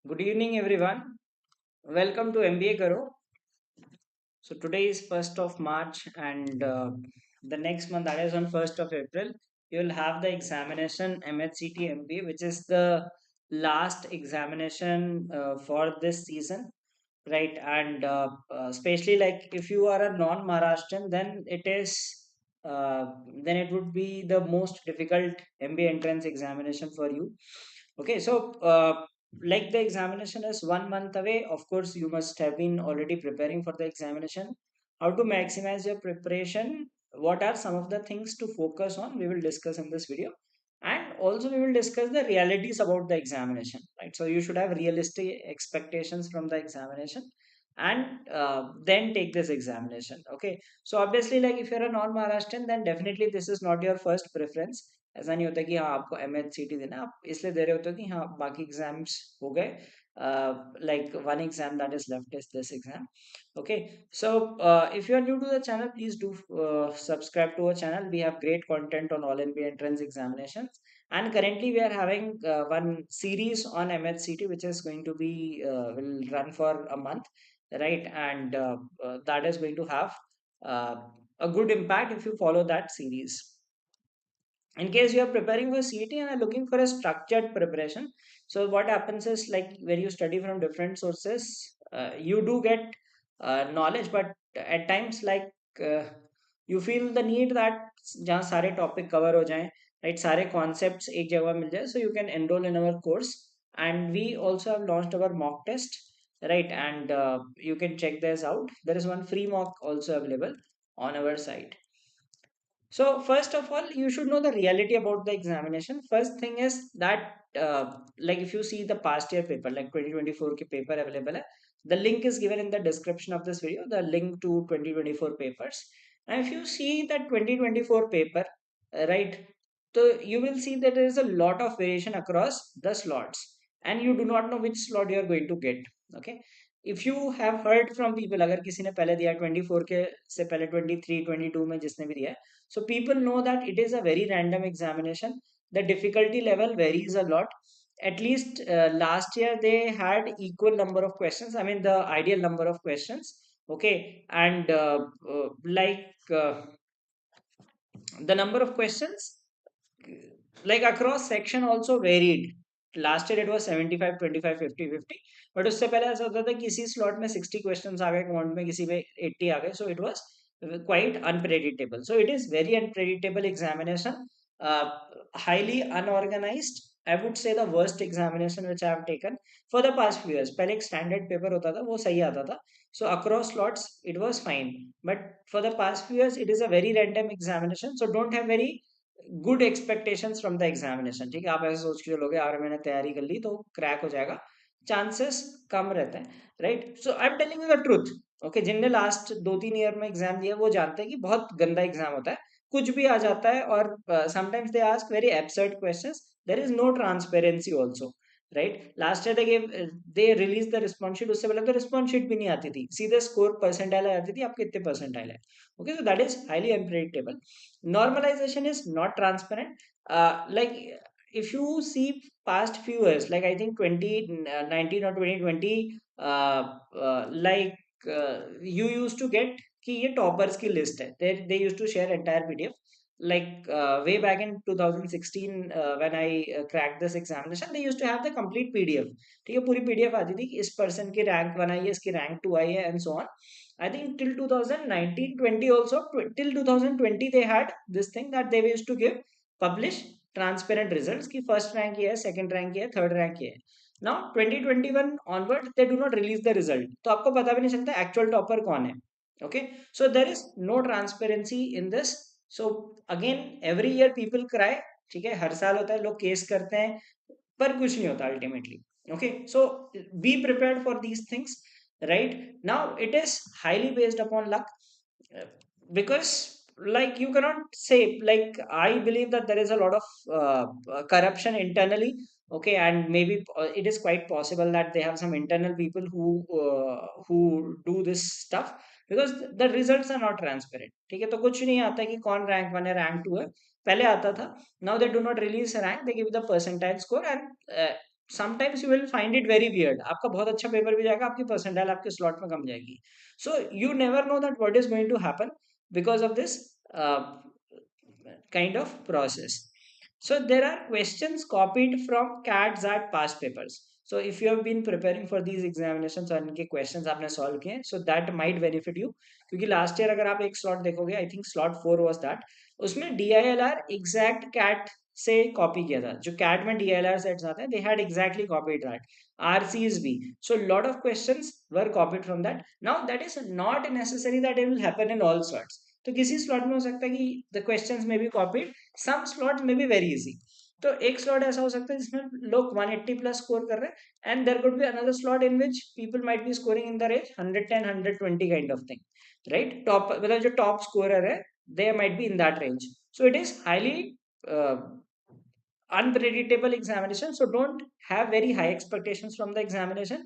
Good evening, everyone. Welcome to MBA Karo. So today is 1st of March, and the next month, that is on 1st of April, you will have the examination MHCT MBA, which is the last examination for this season, right? And especially like if you are a non-Maharashtrian, uh, then it would be the most difficult MBA entrance examination for you. Okay, so like the examination is 1 month away, of course, you must have been already preparing for the examination. How to maximize your preparation? What are some of the things to focus on? We will discuss in this video. And also, we will discuss the realities about the examination, right? So, you should have realistic expectations from the examination and then take this examination. Okay, so obviously, like if you're a non-Maharashtrian, then definitely this is not your first preference. ऐसा नहीं होता कि हाँ आपको M H C T देना है, आप इसलिए दे रहे होते हो कि हाँ बाकी एग्जाम्स हो गए, like one exam that is left is this exam. Okay, so if you are new to the channel, please do subscribe to our channel. We have great content on all NBA entrance examinations, and currently we are having one series on MHCT which is going to be will run for a month, right? And that is going to have uh, a good impact if you follow that series. In case you are preparing for CET and are looking for a structured preparation, so what happens is like where you study from different sources, you do get knowledge, but at times like uh, you feel the need that जहाँ सारे topic cover हो जाएं, right, सारे concepts एक जगह मिल जाए, so you can enroll in our course. And we also have launched our mock test, right? And you can check this out. There is one free mock also available on our site. So first of all, you should know the reality about the examination. First thing is that like if you see the past year paper, like 2024 ke paper available hai, the link is given in the description of this video, the link to 2024 papers. And if you see that 2024 paper, right, so you will see that there is a lot of variation across the slots, and you do not know which slot you are going to get. Okay, if you have heard from people, अगर किसी ने पहले दिया 24 के से पहले 23 22 में जिसने भी दिया है, so people know that it is a very random examination. The difficulty level varies a lot. At least last year they had equal number of questions. I mean the ideal number of questions. Okay, and the number of questions like across section also varied. Last year it was 75 25 50 50, but उससे पहले ऐसा होता था कि किसी slot में 60 questions आ गए, quant में किसी में 80 आ गए, so it was quite unpredictable. So it is very unpredictable examination, uh, highly unorganized. I would say the worst examination which I have taken for the past few years. पहले एक standard paper होता था वो सही आता था, so across slots it was fine, but for the past few years it is a very random examination, so don't have very good expectations from the examination. ठीक है, आप ऐसे सोच के चलोगे यार मैंने तैयारी कर ली तो क्रैक हो जाएगा, चांसेस कम रहते हैं, right? So I am telling you the truth. Okay, जिनने लास्ट 2-3 ईयर में एग्जाम दिया वो जानते हैं कि बहुत गंदा एग्जाम होता है, कुछ भी आ जाता है, और sometimes they ask very absurd questions. There is no transparency also, right? Last year they release the response sheet, उससे पहले तो रिस्पॉन्स शीट भी नहीं आती थी, सीधे स्कोर परसेंटाइल आ जाती थी, आपके इतने परसेंटाइल है. Okay, so that is highly unpredictable. Normalization is not transparent. Like if you see past few years, like I think 2019 or 2020, like you used to get कि ये toppers की list है. They used to share entire PDF. Like way back in 2016, when I cracked this examination, they used to have the complete PDF. ठीक है, पूरी PDF आती थी कि इस person की rank 1 आई है, इसकी rank 2 आई है, and so on. I think till 2019-20 also, till 2020 they had this thing that they used to give, publish transparent results कि first rank ये है, second rank ये है, third rank ये है. Now 2021 onward they do not release the result, तो आपको पता भी नहीं चलता actual topper कौन है. Okay, so there is no transparency in this. So again every year people cry. ठीक है, हर साल होता है, लोग केस करते हैं, पर कुछ नहीं होता ultimately. Okay, so be prepared for these things. Right now it is highly based upon luck, uh, because like you cannot say, like I believe that there is a lot of corruption internally. Okay, and maybe it is quite possible that they have some internal people who do this stuff, because the results are not transparent. ठीक है, तो कुछ नहीं आता कि कौन rank 1 है rank 2 है, पहले आता था. Now they do not release a rank, they give the percentile score, and sometimes you will find it very weird, आपका बहुत अच्छा पेपर भी जाएगा, आपकी परसेंटाइल आपके स्लॉट में कम जाएगी. So you never know that what is going to happen because of this kind of process. So there are questions copied from CATs at past papers. So if you have been preparing for these examinations और इनके questions आपने solve किए, so that might benefit you. क्योंकि last year अगर आप एक slot देखोगे, I think slot 4 was that, उसमें DILR exact CAT से copy किया था. जो CAT में DILR sets आते हैं, they had exactly copied that. RCs भी. So a lot of questions were copied from that. Now that is not necessary that it will happen in all slots. तो किसी slot में हो सकता है कि द क्वेश्चंस में बी कॉपीड, सम स्लॉट में बी वेरी इजी. तो एक स्लॉट ऐसा हो सकता है जिसमें लोग 180 प्लस स्कोर कर रहे हैं, and there could be another slot in which people might be scoring in the range 110 120 kind of thing, right. Top मतलब जो टॉप स्कोरर है, they might be in that range. So it is highly unpredictable examination, so don't have very high expectations from the examination.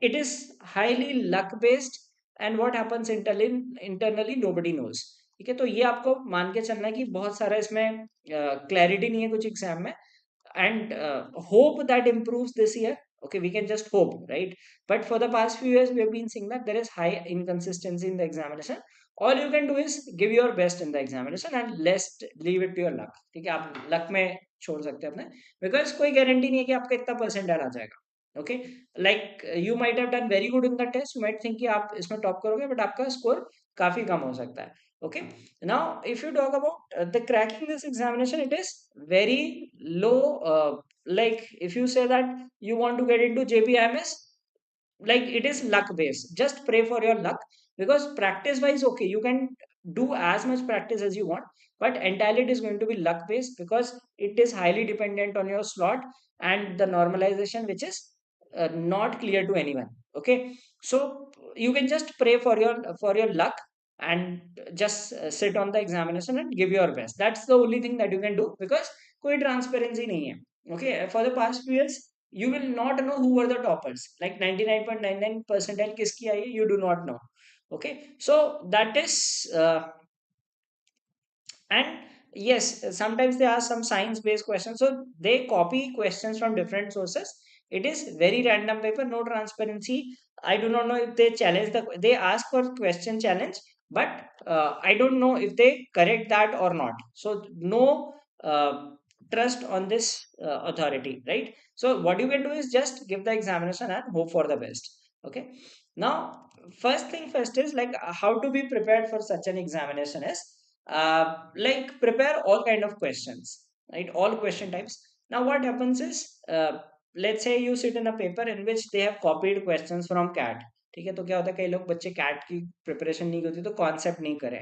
It is highly luck based, and what happens internally nobody knows. ठीक है, तो ये आपको मान के चलना है कि बहुत सारा इसमें क्लैरिटी नहीं है कुछ एग्जाम में, and hope that improves this year. Okay, we can just hope, right? But for the past few years we have been seeing that there is high inconsistency in the examination. All you can do is give your best in the examination and let's leave it to your luck. ठीक है, आप luck में छोड़ सकते हैं अपने, because कोई guarantee नहीं है कि आपका इतना परसेंटाइल आ जाएगा. Okay, like you might have done very good in the test, you might think कि आप इसमें टॉप करोगे, बट आपका स्कोर काफी कम हो सकता है. Okay, now if you talk about the cracking this examination, it is very low. Like if you say that you want to get into JPMS, like it is luck based, just pray for your luck, because practice wise, okay, you can do as much practice as you want, but entirely it is going to be luck based because it is highly dependent on your slot and the normalization, which is not clear to anyone. Okay, so you can just pray for your luck and just sit on the examination and give your best. That's the only thing that you can do, because कोई transparency नहीं है. Okay, for the past few years you will not know who were the toppers, like 99.99 percentile kiski aayi hai, you do not know. Okay, so that is and yes, sometimes they ask some science based questions, so they copy questions from different sources. It is very random paper, no transparency. I do not know if they challenge they ask for question challenge, but I don't know if they correct that or not. So no uh, trust on this authority, right? So what you can do is just give the examination and hope for the best. Okay, now first thing first is like how to be prepared for such an examination is like prepare all kind of questions, right? All question types. Now what happens is let's say you sit in a paper in which they have copied questions from cat. ठीक है, तो क्या होता है, कई लोग बच्चे cat की प्रिपरेशन नहीं होती तो कॉन्सेप्ट नहीं करे.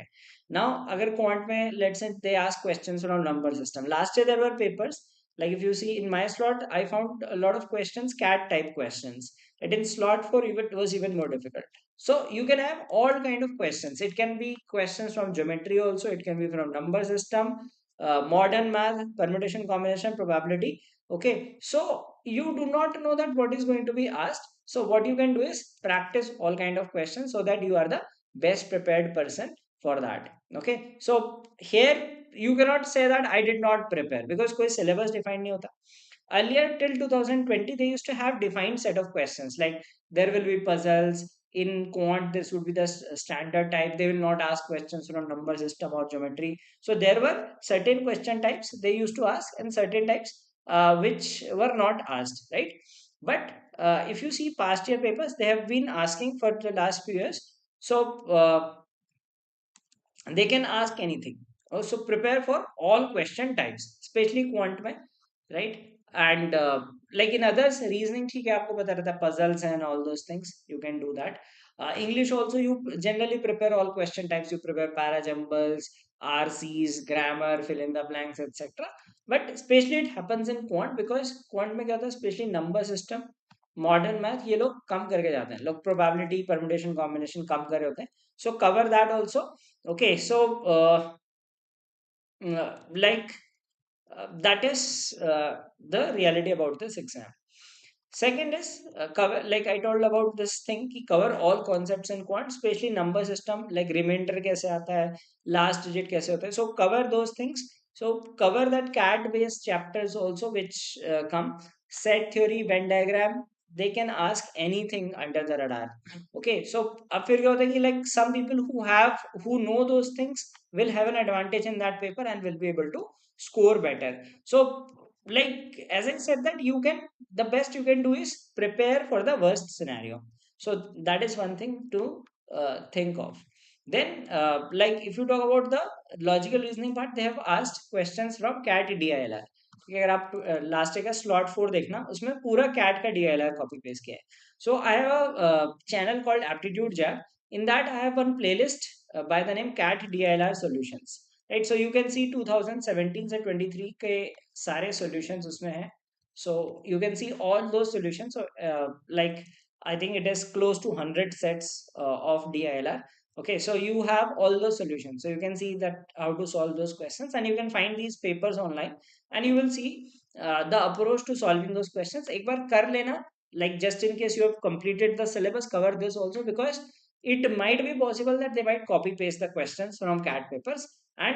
नाउ अगर क्वांट में let's say they ask questions from number system, last year there were papers like if you see in my slot I found a lot of questions cat type questions, and in slot 4 it was even more difficult. So you can have all kind of questions. It can be questions from geometry also, it can be from number system, modern math, permutation, combination, probability. Okay, so you do not know that what is going to be asked. So what you can do is practice all kind of questions so that you are the best prepared person for that. Okay, so here you cannot say that I did not prepare because कोई syllabus defined नहीं होता. Earlier till 2020 they used to have defined set of questions, like there will be puzzles. In quant this would be the standard type, they will not ask questions from number system or geometry. So there were certain question types they used to ask and certain types which were not asked, right? But if you see past year papers, they have been asking for the last few years. So they can ask anything. Also prepare for all question types, especially quant mein, right? And like in others reasoning ठीक है, आपको बता रहा था puzzles and all those things, you can do that. English also you generally prepare all question types, you prepare parajumbles, RCs, grammar, fill in the blanks, etc. But especially it happens in quant because quant में क्या होता है, especially number system, modern math, ये लोग कम करके जाते हैं, लोग प्रोबेबिलिटी, परम्यूटेशन, कॉम्बिनेशन कम कर रहे होते हैं. सो cover that also. Okay, so like that is the reality about this exam. Second is cover, like I told about this thing कि cover all concepts in quant, especially number system, like remainder कैसे आता है, last digit कैसे होता है. So cover those things. So cover that CAT based chapters also which come. set theory, Venn diagram, they can ask anything under the radar. Okay, so अब फिर क्या होता है कि like some people who know those things will have an advantage in that paper and will be able to score better. So like as I said that you can, the best you can do is prepare for the worst scenario. So that is one thing to think of. Then like if you talk about the logical reasoning part, they have asked questions from CAT DILR. कि अगर आप last का slot 4 देखना, उसमें पूरा cat का DLR copy paste किया है. So I have a channel called Aptitude Zap. In that I have one playlist by the name CAT DLR solutions. Right, so you can see 2017 से 23 के सारे सॉल्यूशंस उसमें हैं. So you can see all those solutions. Like I think it is close to 100 sets of DILR. Okay, so you have all the solutions. So you can see that how to solve those questions, and you can find these papers online, and you will see the approach to solving those questions. एक बार कर लेना, like just in case you have completed the syllabus, cover this also, because it might be possible that they might copy paste the questions from CAT papers, and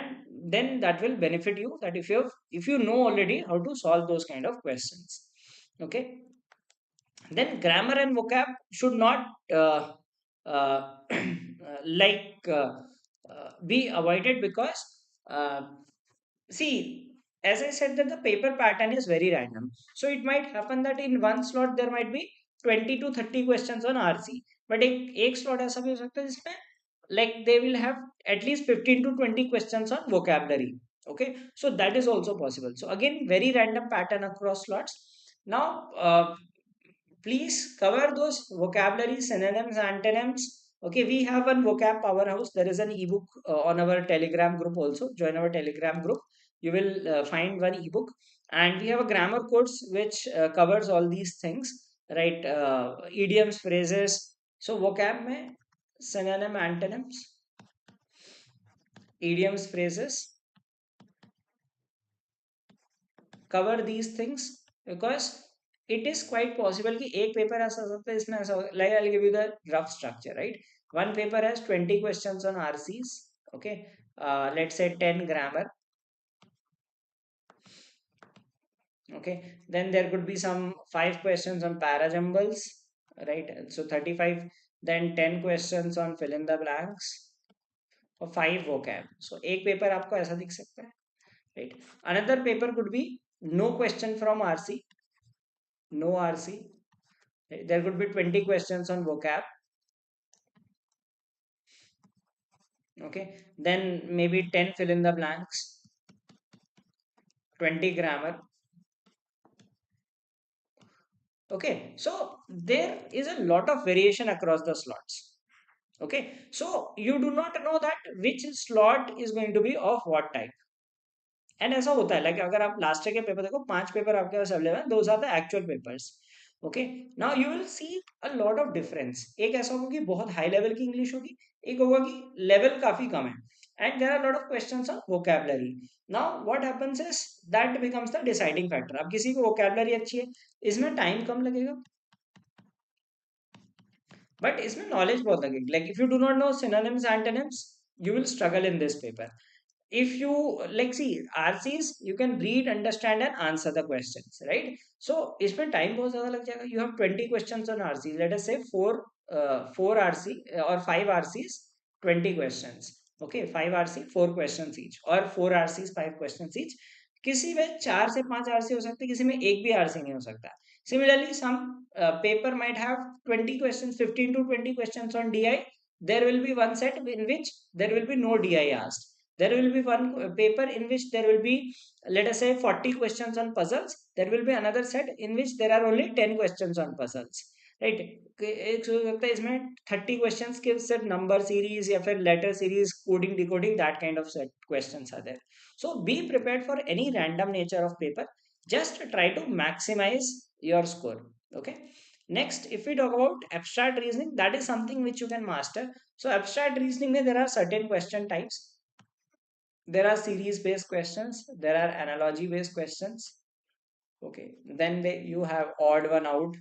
then that will benefit you, that if you know already how to solve those kind of questions. Okay, then grammar and vocab should not like be avoided, because uh, see, as I said that the paper pattern is very random. So it might happen that in one slot there might be 20 to 30 questions on RC. But एक slot ऐसा भी हो सकता है जिसमें like they will have at least 15 to 20 questions on vocabulary. Okay, so that is also possible. So again, very random pattern across slots. Now, please cover those vocabulary, synonyms, antonyms. Okay, we have one vocab powerhouse. There is an ebook on our Telegram group also. Join our Telegram group. You will find one ebook, and we have a grammar course which covers all these things, right? Idioms, phrases. So vocab में synonym, antonyms, idioms, phrases, cover these things, because it is quite possible कि एक paper ऐसा हो सकता है इसमें ऐसा, like I'll give you the rough structure, right? One paper has 20 questions on RCs. Okay, let's say 10 grammar. Okay, then there could be some 5 questions on parajumbles, right? So 35. Then 10 questions on fill in the blanks, और 5 vocab. So एक paper आपको ऐसा दिख सकता है, right? Another paper could be no question from RC, no RC. There could be 20 questions on vocab. Okay, then maybe 10 fill in the blanks, 20 grammar. Okay, so there is a lot of variation across the slots. Okay, so you do not know that which slot is going to be of what type. And ऐसा होता है like अगर आप last year के paper देखो, 5 paper आपके पास available है, those are the actual papers. Okay, now you will see a lot of difference. एक ऐसा होगा कि बहुत हाई लेवल की इंग्लिश होगी, एक होगा कि लेवल काफी कम है, and there are lot of questions on vocabulary. Now what happens is that becomes the deciding factor. अब किसी को वोकैबुलरी अच्छी है, इसमें टाइम कम लगेगा, बट इसमें नॉलेज बहुत लगेगी. Like if you do not know synonyms antonyms, you will struggle in this paper. If you like see RCs, you can read, understand and answer the questions, right? So इसमें time बहुत ज़्यादा लग जाएगा. You have 20 questions on RC. Let us say 4 RC or 5 RCs, 20 questions. Okay, 5 RC, 4 questions each, or 4 RCs, 5 questions each. किसी में 4 से 5 RC हो सकते हैं, किसी में एक भी RC नहीं हो सकता. Similarly, some paper might have 20 questions, 15 to 20 questions on DI. There will be one set in which there will be no DI asked. There will be one paper in which there will be, let us say, 40 questions on puzzles. There will be another set in which there are only 10 questions on puzzles, right? एक हो सकता है इसमें 30 questions के set number series या फिर letter series, coding, decoding, that kind of set questions are there. So be prepared for any random nature of paper. Just try to maximize your score. Okay, next, if we talk about abstract reasoning, that is something which you can master. So abstract reasoning mein there are certain question types. There are series based questions, there are analogy based questions. Okay, then you have odd one out,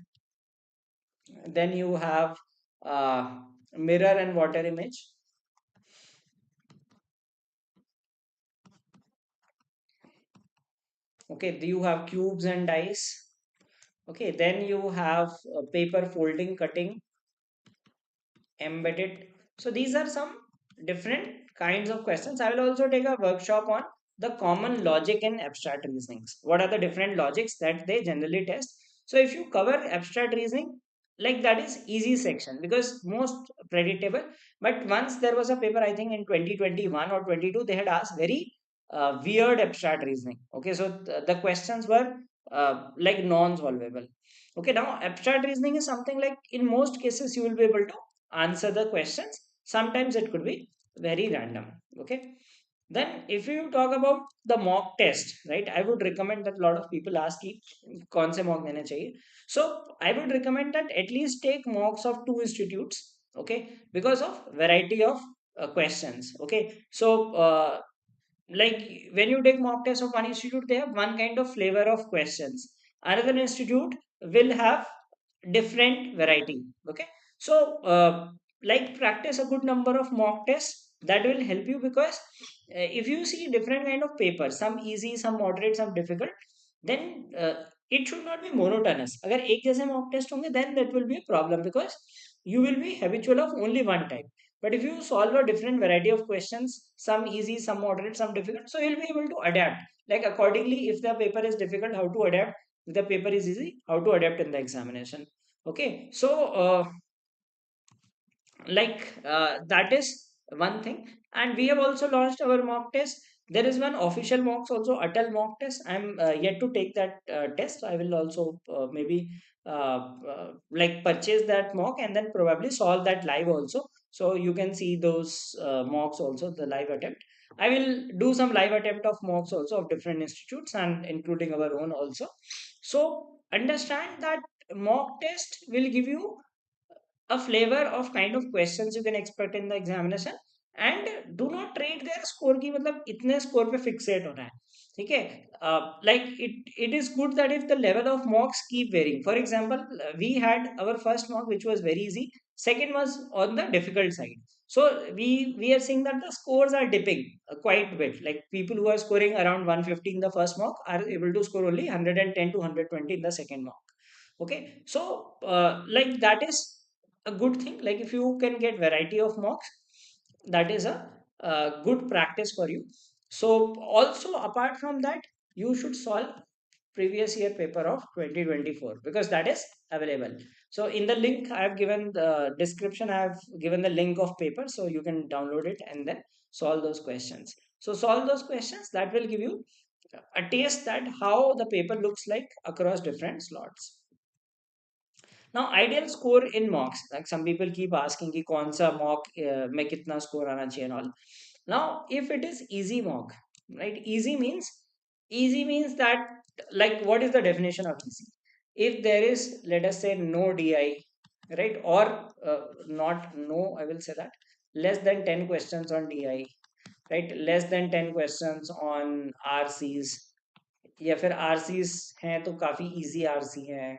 then you have mirror and water image. Okay, you have cubes and dice. Okay, then you have paper folding, cutting, embedded. So these are some different kinds of questions. I will also take a workshop on the common logic in abstract reasonings. What are the different logics that they generally test? So if you cover abstract reasoning, like that is easy section because most predictable. But once there was a paper, I think in 2021 or 22, they had asked very weird abstract reasoning. Okay, so the questions were like non-solvable. Okay, now abstract reasoning is something like in most cases you will be able to answer the questions. Sometimes it could be very random. Okay, then if you talk about the mock test, right, I would recommend that a lot of people ask कि कौन से mock देने चाहिए. So I would recommend that at least take mocks of two institutes. Okay, because of variety of questions. Okay, so like when you take mock test of one institute, they have one kind of flavor of questions. Another institute will have different variety. Okay, so like practice a good number of mock tests. That will help you because if you see different kind of papers, some easy, some moderate, some difficult, then it should not be monotonous. अगर एक जैसे mock test होंगे, then that will be a problem because you will be habitual of only one type. But if you solve a different variety of questions, some easy, some moderate, some difficult, so you'll be able to adapt. Like accordingly, if the paper is difficult, how to adapt. If the paper is easy, how to adapt in the examination. Okay, so that is one thing. And we have also launched our mock test. There is one official mocks also, atal mock test. I'm yet to take that test. I will also maybe like purchase that mock and then probably solve that live also, so you can see those mocks also, the live attempt. I will do some live attempt of mocks also of different institutes and including our own also. So understand that mock test will give you a flavor of kind of questions you can expect in the examination. And do not rate their score की मतलब इतने score पे fixate होना है. ठीक है, like it is good that if the level of mocks keep varying. For example, we had our first mock which was very easy, second was on the difficult side. So we are seeing that the scores are dipping quite a bit. Like people who are scoring around 150 in the first mock are able to score only 110 to 120 in the second mock. Okay, so like that is a good thing. Like if you can get variety of mocks, that is a good practice for you. So also apart from that, you should solve previous year paper of 2024 because that is available. So in the link I have given the description, I have given the link of paper, so you can download it and then solve those questions. So solve those questions, that will give you a taste that how the paper looks like across different slots. Now, ideal score in mocks, like some people keep asking कि कौन सा mock में कितना score आना चाहिए and all. Now, if it is easy mock, right? Easy means that, like what is the definition of easy? If there is, let us say, no DI, right? Or not no, I will say that less than 10 questions on DI, right? Less than 10 questions on RCs, या फिर RCs हैं तो काफी easy RC है,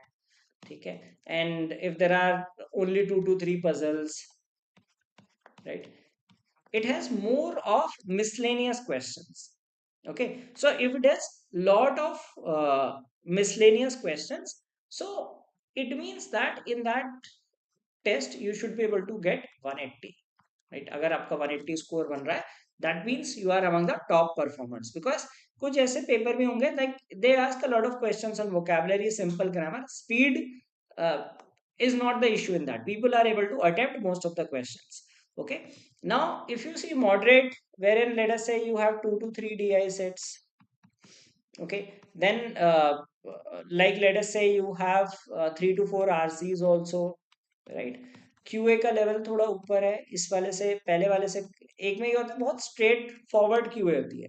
ठीक है, and if there are only 2 to 3 puzzles, right, it has more of miscellaneous questions. Okay, so if it has lot of miscellaneous questions, so it means that in that test you should be able to get 180, right. अगर आपका 180 score बन रहा है, that means you are among the top performers. Because कुछ ऐसे paper भी होंगे like they ask a lot of questions on vocabulary, simple grammar, speed is not the issue in that. People are able to attempt most of the questions. Okay, now if you see moderate, wherein let us say you have 2 to 3 DI sets. Okay, then like let us say you have 3 to 4 RCs also, right. QA का level थोड़ा ऊपर है इस वाले से, पहले वाले से. एक में ये होता है बहुत स्ट्रेट फॉरवर्ड क्यूए होती है,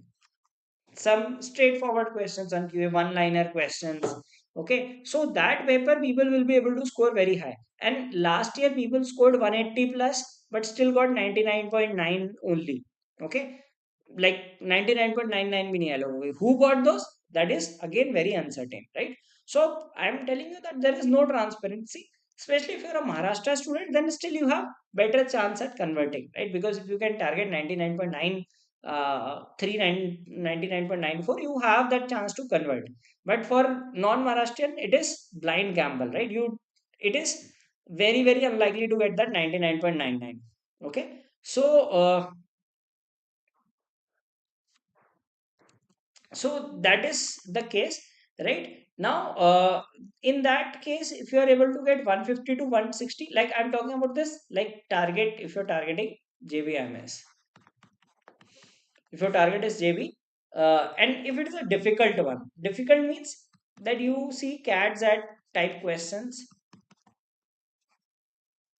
some straightforward questions on QA, one liner questions. Okay, so that paper people will be able to score very high. And last year people scored 180 plus but still got 99.9 only. Okay, like 99.99 भी नहीं आए लोगों को. Who got those? That is again very uncertain, right? So I am telling you that there is no transparency. Especially if you're a Maharashtra student, then still you have better chance at converting, right? Because if you can target 99.9 99.94, you have that chance to convert. But for non-Maharashtrian, it is blind gamble, right? It is very, very unlikely to get that 99.99. Okay. So that is the case, right? Now, in that case, if you are able to get 150 to 160, like I'm talking about this, like target, if you're targeting JVMS, if your target is JB, and if it is a difficult one, difficult means that you see cats at type questions,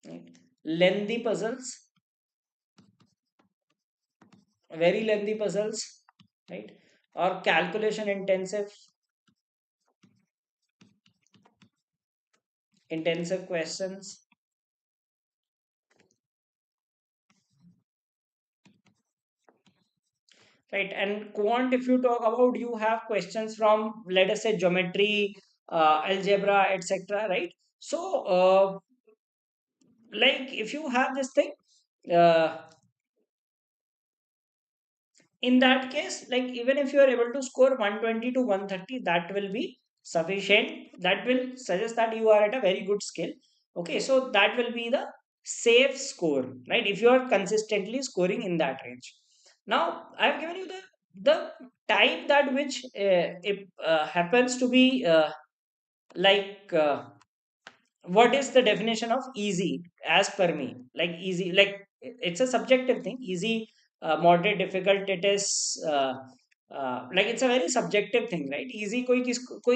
right? Lengthy puzzles, very lengthy puzzles, right? Or calculation intensive questions, right? And quant, if you talk about, you have questions from, let us say, geometry, algebra, etc., right? So, like if you have this thing, uh, in that case, like even if you are able to score 120 to 130, that will be sufficient. That will suggest that you are at a very good skill. Okay, so that will be the safe score, right? If you are consistently scoring in that range. Now I have given you the type that which it happens to be like what is the definition of easy as per me? Like easy, like it's a subjective thing. Easy, moderate, difficult, it is like it's a very subjective thing, right? Easy, कोई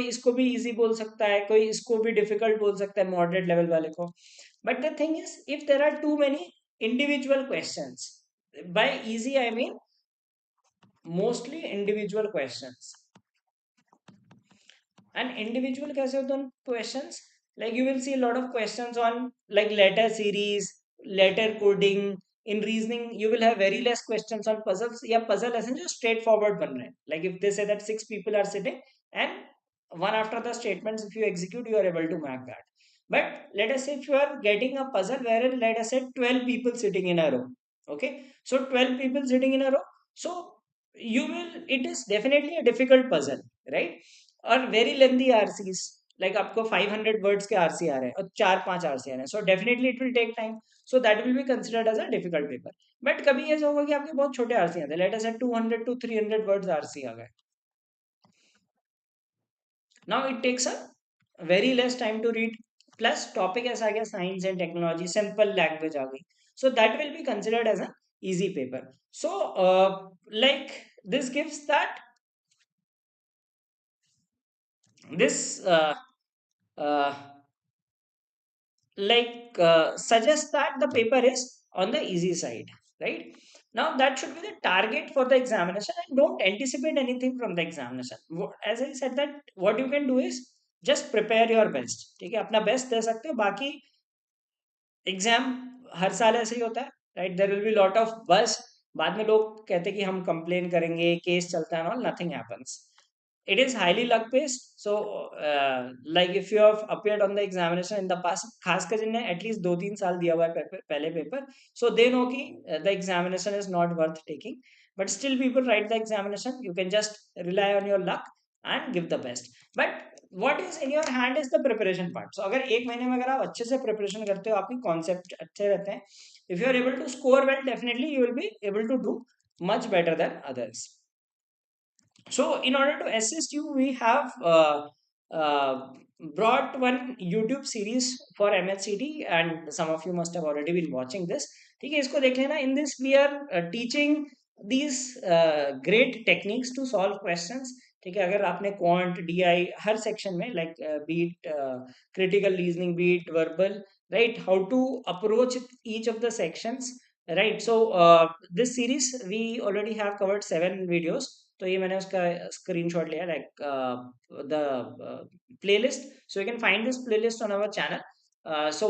इसको भी easy बोल सकता है, कोई इसको भी difficult बोल सकता है moderate level वाले को. But the thing is, if there are too many individual questions, by easy I mean mostly individual questions. And individual कैसे होते हैं questions? Like you will see a lot of questions on like letter series, letter coding. In reasoning, you will have very less questions on puzzles. Yeah, puzzle ऐसे जो straightforward बन रहे हैं. Like if they say that six people are sitting and one after the statements, if you execute, you are able to mark that. But let us say if you are getting a puzzle wherein let us say 12 people sitting in a row. Okay, so 12 people sitting in a row. So you will, it is definitely a difficult puzzle, right? और very lengthy RCs, like आपको 500 words के RC आ रहे हैं और 4-5 RC आ रहे हैं, so definitely it will take time. So that will be considered as a difficult paper. But कभी ऐसा होगा कि आपके बहुत छोटे आरसी आते हैं, लेट अस से 200 टू 300 वर्ड्स आरसी आ गए. Now it takes a very less time to read, plus topic ऐसा आ गया science and technology, simple language आ गई. So that will be considered as a easy paper. So like this gives that this uh, suggest that the paper is on the easy side, right? Now that should be the target for the examination, and don't anticipate anything from the examination. As I said, that what you can do is just prepare your best. ठीक है, अपना best दे सकते हो. बाकी exam हर साल ऐसे ही होता है, right? There will be lot of buzz. बाद में लोग कहते हैं कि हम कंप्लेन करेंगे, केस चलता है, all nothing happens. It is highly luck based. So like if you have appeared on the examination in the past, खासकर जिनने एटलीस्ट 2-3 साल दिया हुआ है पहले पेपर, so they know कि the examination is not worth taking. But still people write the examination. You can just rely on your luck and give the best. But what is in your hand is the preparation part. So अगर एक महीने में अगर आप अच्छे से preparation करते हो, आपकी concept अच्छे रहते हैं, if you are able to score well, definitely you will be able to do much better than others. So, in order to assist you, we have uh, brought one YouTube series for MHCT, and some of you must have already been watching this. ठीक है, इसको देख लेना. In this, we are teaching these great techniques to solve questions. ठीक है, अगर आपने quant, DI हर section में like beat critical reasoning, beat verbal, right? How to approach each of the sections, right? So this series we already have covered 7 videos. तो ये मैंने उसका screenshot लिया, like the playlist. So you can find this playlist on our channel. So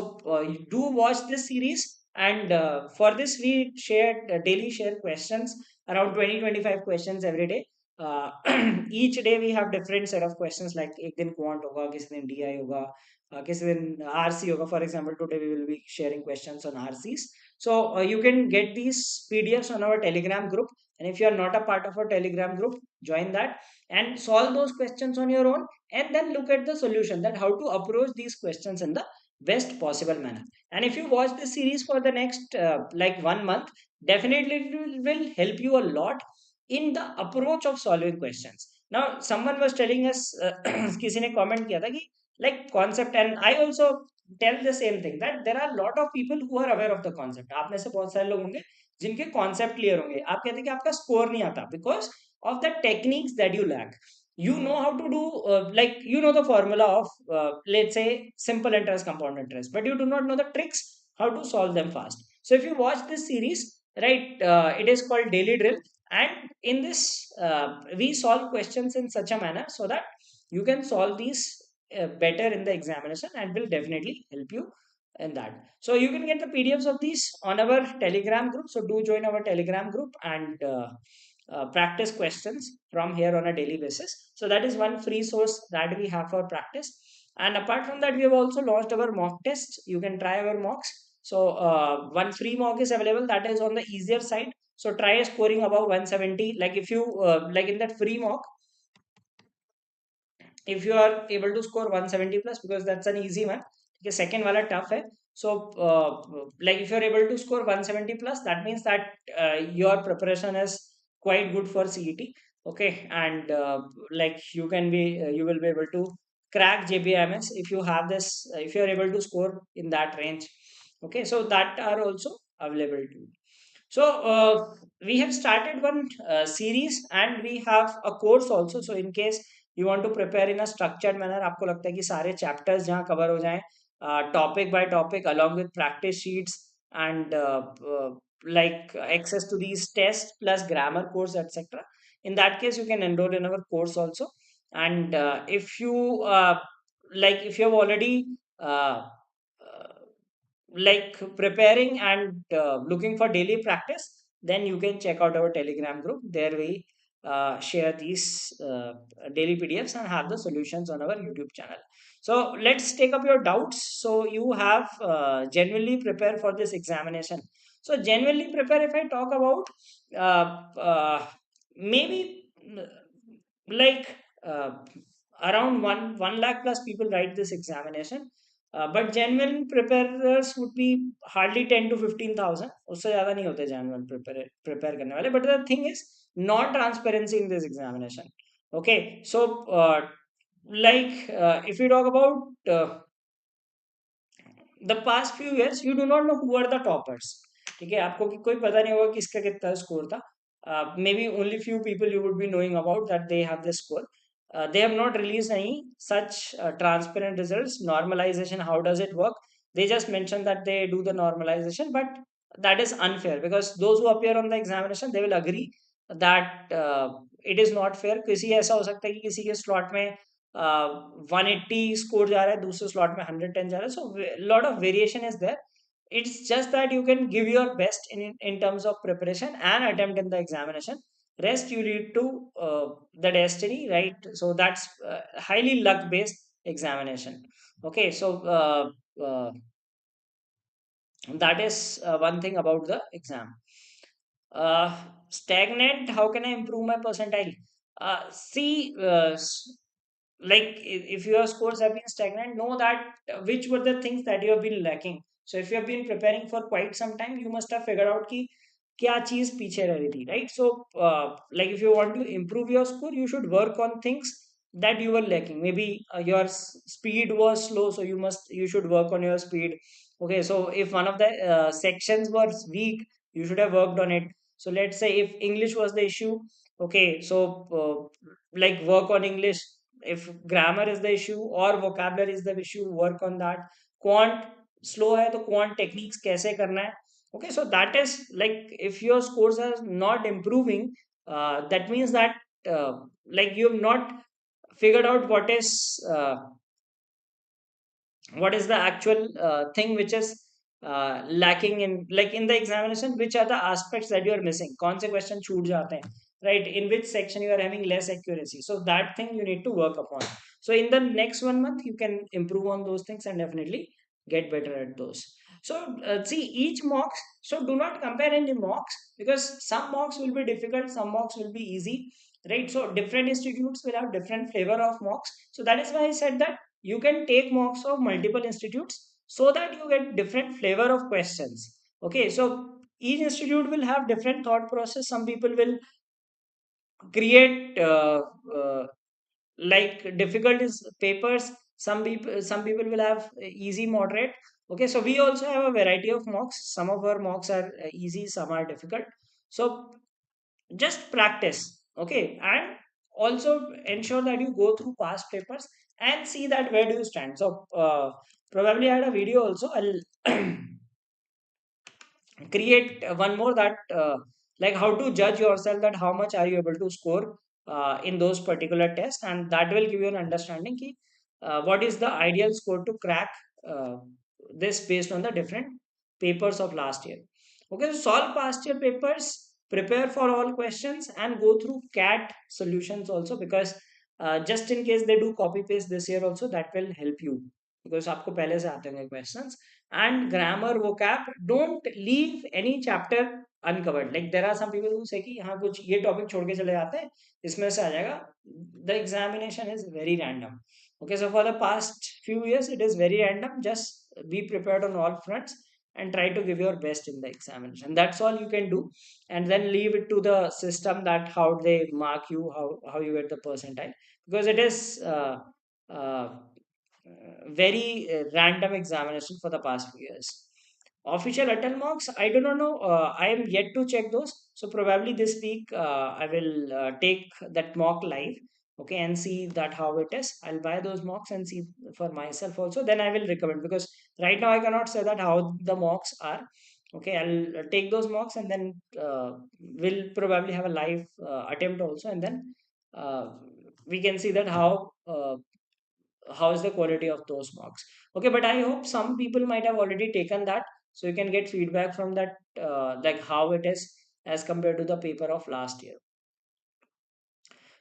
do watch this series, and for this we shared daily share questions, around 20-25 questions every day. uh, each day we have different set of questions, like एक दिन quant होगा, किसी दिन DI होगा, किसी दिन RC होगा. For example, today we will be sharing questions on RCs. So you can get these PDFs on our Telegram group, And if you are not a part of a Telegram group, join that and solve those questions on your own, and then look at the solution, that how to approach these questions in the best possible manner. And if you watch this series for the next like 1 month, definitely it will help you a lot in the approach of solving questions. Now someone was telling us किसी ने comment किया था कि like concept, and I also tell the same thing, that there are a lot of people who are aware of the concept. आप में से बहुत सारे लोग होंगे जिनके concept clear होंगे, आप कहते हैं कि आपका score नहीं आता because of the techniques that you lack. You know how to do like you know the formula of let's say simple interest, compound interest, but you do not know the tricks how to solve them fast. So if you watch this series, right, it is called daily drill, and in this we solve questions in such a manner so that you can solve these better in the examination, and will definitely help you in that. So you can get the PDFs of these on our Telegram group, so do join our Telegram group and practice questions from here on a daily basis. So that is one free source that we have for practice. And apart from that, we have also launched our mock test. You can try our mocks. So one free mock is available, that is on the easier side. So try scoring above 170. Like if you like in that free mock, if you are able to score 170 plus, because that's an easy one. Okay, second wala tough hai. So like if you're able to score 170 plus, that means that your preparation is quite good for CET. Okay, and like you can be you will be able to crack JBMS if you have this, if you are able to score in that range. Okay, so that are also available to you. So we have started one series, and we have a course also. So in case you want to prepare in a structured manner, आपको लगता है कि सारे chapters जहाँ cover हो जाएं topic by topic, along with practice sheets and like access to these tests plus grammar course, etc. In that case, you can enroll in our course also. And if you like, if you have already like preparing and looking for daily practice, then you can check out our Telegram group. There we share these daily PDFs and have the solutions on our YouTube channel. So let's take up your doubts. So you have genuinely prepared for this examination. So genuinely prepare, if I talk about maybe like uh, around 1 lakh plus people write this examination, but genuine preparers would be hardly 10 to 15,000. उससे ज़्यादा नहीं होते genuine prepare करने वाले. But the thing is non transparency in this examination. Okay, so like if you talk about the past few years, you do not know who are the toppers. ठीक है, आपको कोई पता नहीं होगा किसका कितना स्कोर था. Maybe only few people you would be knowing about that they have this score. They have not released any such transparent results. Normalization, how does it work? They just mention that they do the normalization, but that is unfair, because those who appear on the examination, they will agree that it is not fair. किसी ऐसा हो सकता है कि किसी के slot में 180 score जा रहा है, दूसरे स्लॉट में 110 जा रहा है. So lot of variation is there. It's just that you can give your best in terms of preparation and attempt in the examination. Rest you lead to the destiny, right? So that's highly luck based examination. Okay, so uh, that is one thing about the exam. Stagnant, how can I improve my percentile? See, like if your scores have been stagnant, know that which were the things that you have been lacking. So if you have been preparing for quite some time, you must have figured out कि क्या चीज पीछे रह रही थी, right? So like if you want to improve your score, you should work on things that you were lacking. Maybe your speed was slow, so you should work on your speed. Okay, so if one of the sections was weak, you should have worked on it. So let's say if English was the issue, okay, so like work on English. If grammar is the issue or vocabulary is the issue, work on that. Quant slow है तो quant techniques कैसे करना है. Okay, so that is like if your scores are not improving, that means that like you have not figured out what is the actual thing which is lacking in, like in the examination, which are the aspects that you are missing, कौन से question छूट जाते हैं, right, in which section you are having less accuracy. So that thing you need to work upon. So in the next 1 month you can improve on those things and definitely get better at those. So see each mocks. So do not compare any mocks, because some mocks will be difficult, some mocks will be easy, right? So different institutes will have different flavor of mocks. So that is why I said that you can take mocks of multiple institutes so that you get different flavor of questions. Okay, so each institute will have different thought process. Some people will create like difficult is papers. Some people will have easy, moderate. Okay, so we also have a variety of mocks. Some of our mocks are easy, some are difficult. So just practice, okay, and also ensure that you go through past papers and see that where do you stand. So probably I had a video also. I'll create one more, that like how to judge yourself, that how much are you able to score in those particular tests, and that will give you an understanding ki, what is the ideal score to crack uh, this based on the different papers of last year. Okay, so solve past year papers, prepare for all questions, and go through cat solutions also, because just in case they do copy paste this year also, that will help you, because आपको पहले से आते होंगे questions. And grammar, vocab, don't leave any chapter uncovered. Like there are some people who say कि हाँ कुछ ये topic छोड़ के चले जाते हैं, इसमें से आ जाएगा. The examination is very random. Okay, so for the past few years it is very random. Just be prepared on all fronts and try to give your best in the examination. That's all you can do, and then leave it to the system that how they mark you, how you get the percentile, because it is uh, very random examination for the past few years. Official attend marks, I do not know. I am yet to check those. So probably this week I will take that mock live, okay, and see that how it is. I'll buy those mocks and see for myself also. Then I will recommend, because right now I cannot say that how the mocks are. Okay, I'll take those mocks, and then we'll probably have a live attempt also, and then uh, we can see that how is the quality of those marks. Okay, but I hope some people might have already taken that, so you can get feedback from that, like how it is as compared to the paper of last year.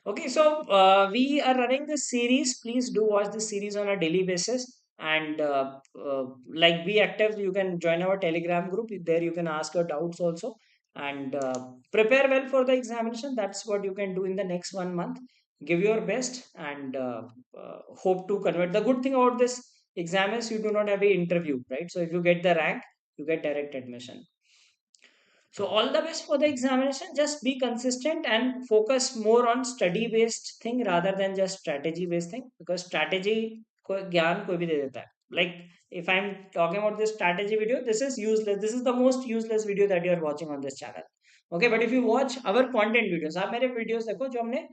Okay, so we are running this series. Please do watch this series on a daily basis, and like be active. You can join our Telegram group. There you can ask your doubts also, and prepare well for the examination. That's what you can do in the next 1 month. Give your best, and hope to convert. The good thing about this exam is you do not have a interview, right? So if you get the rank, you get direct admission. So all the best for the examination. Just be consistent and focus more on study based thing rather than just strategy based thing, because strategy को ज्ञान कोई भी दे देता है. Like if I'm talking about this strategy video, this is useless. This is the most useless video that you are watching on this channel. Okay, but if you watch our content videos, आप मेरे videos देखो जो हमने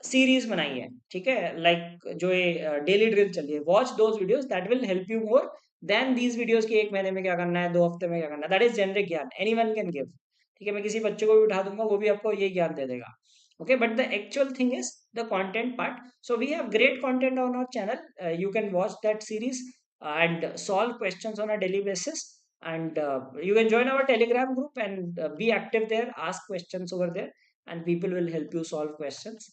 series बनाई है, ठीक है, like जो ये डेली ड्रिल चल रही है, watch those videos, that will help you more than these videos की एक महीने में क्या करना है, 2 हफ्ते में क्या करना है. दैट इज जेनरिक ज्ञान, एनी वन कैन गिव. ठीक है, मैं किसी बच्चे को भी उठा दूंगा, वो भी आपको ये ज्ञान दे देगा. Okay, but the actual thing is the content part. So we have great content on our channel. You can watch that series and solve questions on a daily basis, and you can join our Telegram group and be active there, ask questions over there, and people will help you solve questions.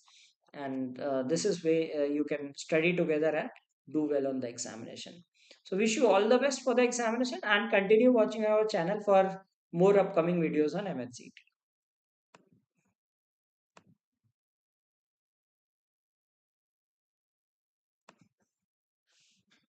And this is way you can study together and do well on the examination. So wish you all the best for the examination, and continue watching our channel for more upcoming videos on MHCT.